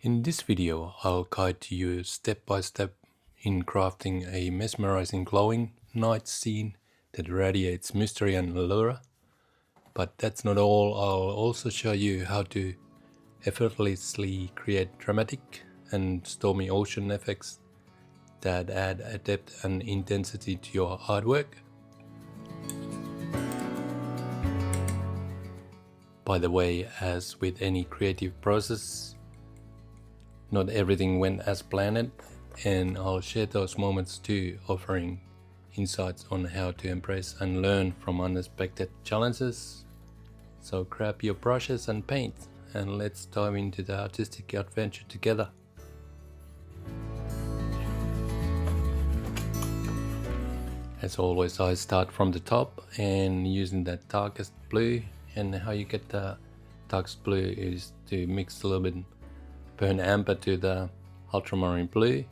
In this video, I'll guide you step by step in crafting a mesmerizing glowing night scene that radiates mystery and allure. But that's not all. I'll also show you how to effortlessly create dramatic and stormy ocean effects that add a depth and intensity to your artwork. By the way, as with any creative process, not everything went as planned, and I'll share those moments too, offering insights on how to embrace and learn from unexpected challenges. So grab your brushes and paint, and let's dive into the artistic adventure together. As always, I start from the top and using the darkest blue, and how you get the darkest blue is to mix a little bit burnt amber to the ultramarine blue,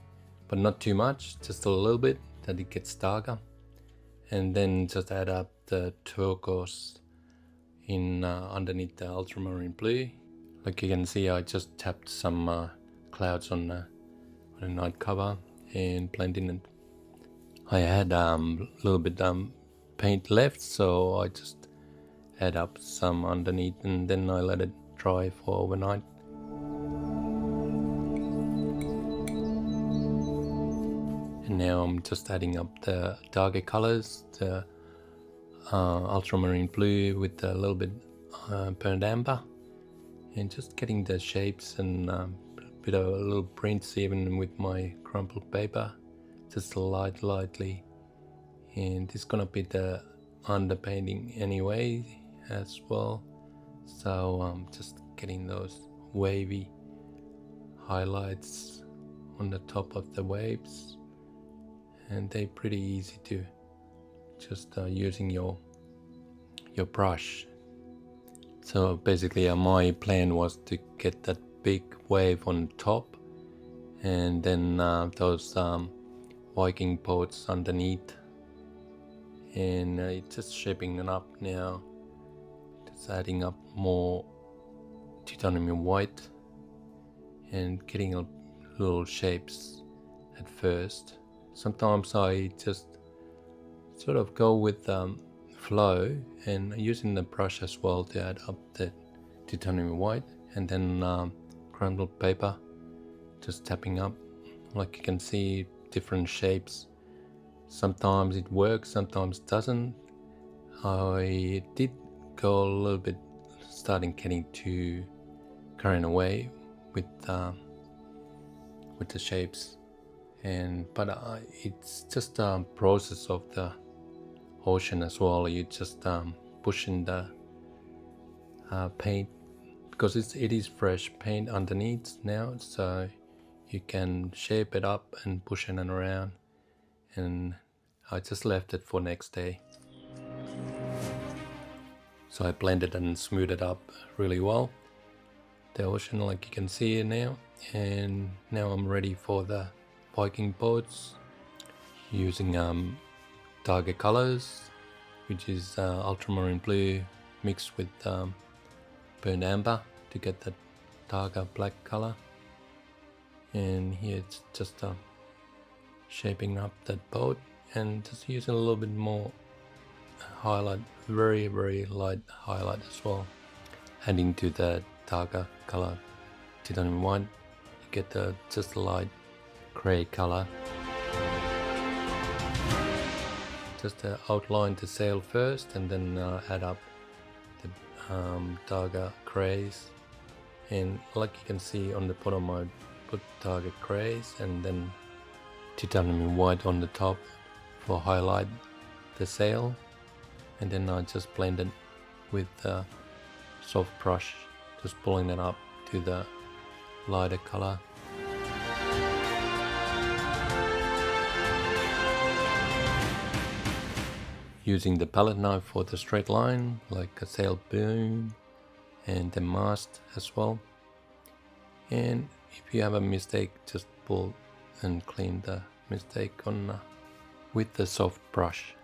but not too much, just a little bit that it gets darker, and then just add up the turquoise in underneath the ultramarine blue. Like you can see, I just tapped some clouds on the night cover and blending it. I had a little bit paint left, so I just add up some underneath, and then I let it dry for overnight. And now I'm just adding up the darker colors, the ultramarine blue with a little bit burnt amber, and just getting the shapes and a bit of a little prints even with my crumpled paper, just lightly. And this is gonna be the underpainting anyway as well, so I'm just getting those wavy highlights on the top of the waves, and they're pretty easy to just using your brush. So basically my plan was to get that big wave on top, and then those Viking boats underneath, and it's just shaping it up now, just adding up more titanium white and getting a little shapes at first. Sometimes I just sort of go with flow and using the brush as well to add up the titanium white, and then crumpled paper, just tapping up. Like you can see, different shapes. Sometimes it works, sometimes doesn't. I did go a little bit, starting getting too carried away with the shapes, but it's just a process of the ocean as well. You just pushing the paint, because it is fresh paint underneath now, so you can shape it up and push it around, and I just left it for next day. So I blended and smoothed it up really well, the ocean, like you can see it now. And now I'm ready for the Viking boats, using darker colors, which is ultramarine blue mixed with burnt amber to get that darker black color. And here it's just shaping up that boat, and just using a little bit more highlight, very light highlight as well, adding to the darker color titanium white. You get the just a light gray color. Just outline the sail first, and then add up the darker grays, and like you can see on the bottom I put darker grays and then titanium white on the top for highlight the sail, and then I just blend it with a soft brush, just pulling it up to the lighter color. Using the palette knife for the straight line, like a sail boom and the mast as well. And if you have a mistake, just pull and clean the mistake on with the soft brush.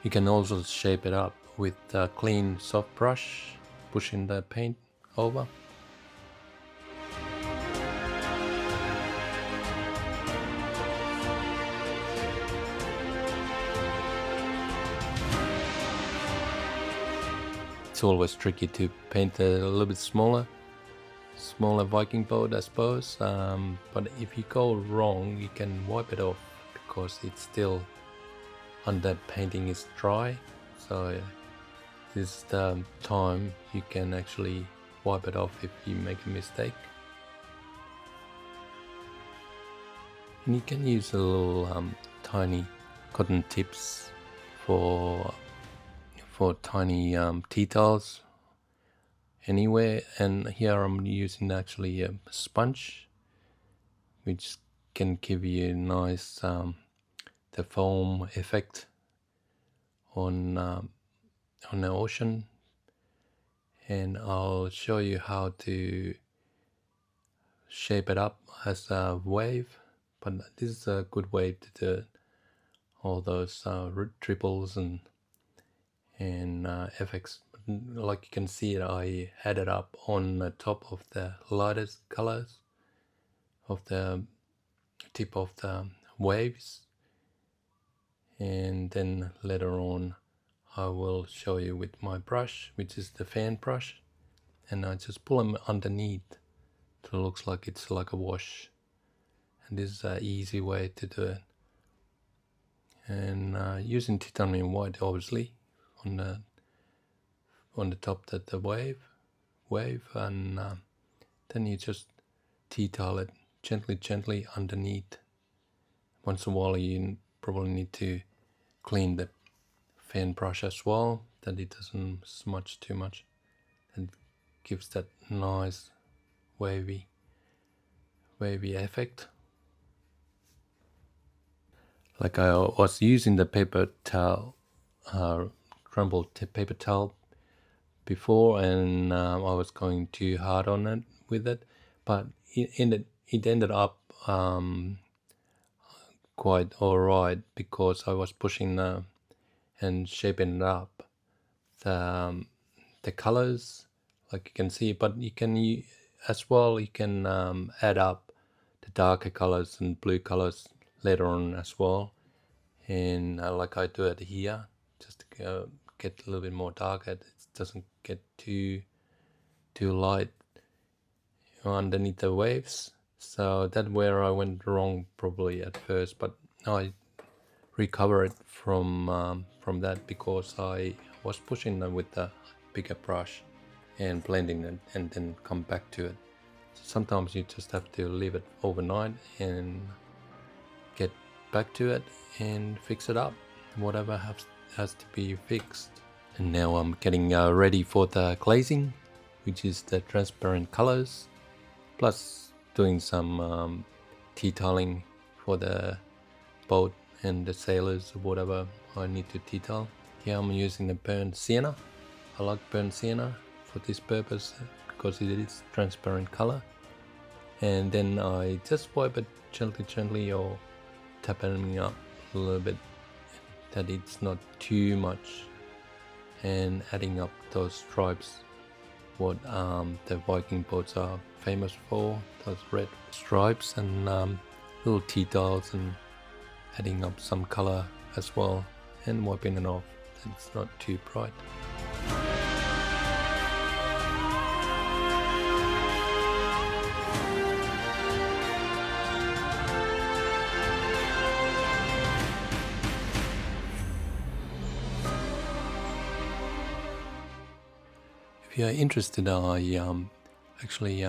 You can also shape it up with a clean soft brush, pushing the paint over. It's always tricky to paint a little bit smaller Viking boat, I suppose, but if you go wrong you can wipe it off because it's still under painting is dry, so this is the time you can actually wipe it off if you make a mistake. And you can use a little tiny cotton tips for tiny tea towels anywhere, and here I'm using actually a sponge which can give you a nice the foam effect on the ocean, and I'll show you how to shape it up as a wave, but this is a good way to do all those triples and effects. Like you can see, I had it up on the top of the lightest colors of the tip of the waves, and then later on I will show you with my brush, which is the fan brush, and I just pull them underneath so it looks like it's like a wash, and this is an easy way to do it. And using titanium white obviously on the top of the wave, and then you just tea towel it gently underneath. Once in a while you probably need to clean the fan brush as well, that it doesn't smudge too much, and gives that nice wavy effect. Like I was using the paper towel, crumbled paper towel before, and I was going too hard on it with it, but it ended up quite alright because I was pushing and shaping it up the colors, like you can see, but you can as well you can add up the darker colors and blue colors later on as well, and like I do it here, just to get a little bit more darker. It doesn't get too light underneath the waves. So that's where I went wrong probably at first, but I recovered from that because I was pushing them with the bigger brush and blending it and then come back to it. So sometimes you just have to leave it overnight and get back to it and fix it up, whatever has to be fixed. And now I'm getting ready for the glazing, which is the transparent colors, plus doing some tea toweling for the boat and the sailors or whatever I need to tea towel. Here I'm using the burnt sienna. I like burnt sienna for this purpose because it is transparent color, and then I just wipe it gently or tapping up a little bit that it's not too much, and adding up those stripes what the Viking boats are famous for, those red stripes, and little tea towels, and adding up some color as well and wiping it off that it's not too bright. If you're interested, I actually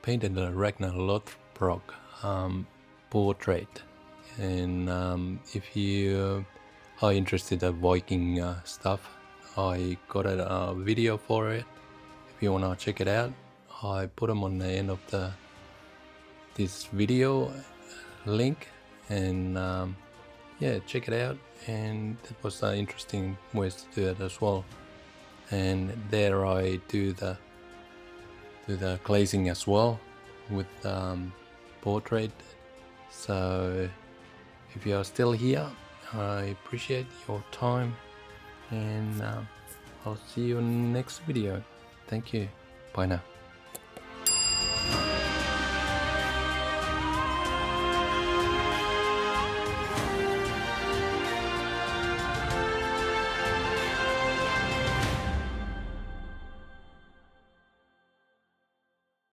painted a Ragnar Lothbrok portrait, and if you are interested in Viking stuff, I got a video for it. If you wanna check it out, I put them on the end of this video link, and yeah, check it out. And it was interesting ways to do it as well. And there I do the glazing as well with portrait. So if you are still here, I appreciate your time, and I'll see you in the next video. Thank you. Bye now.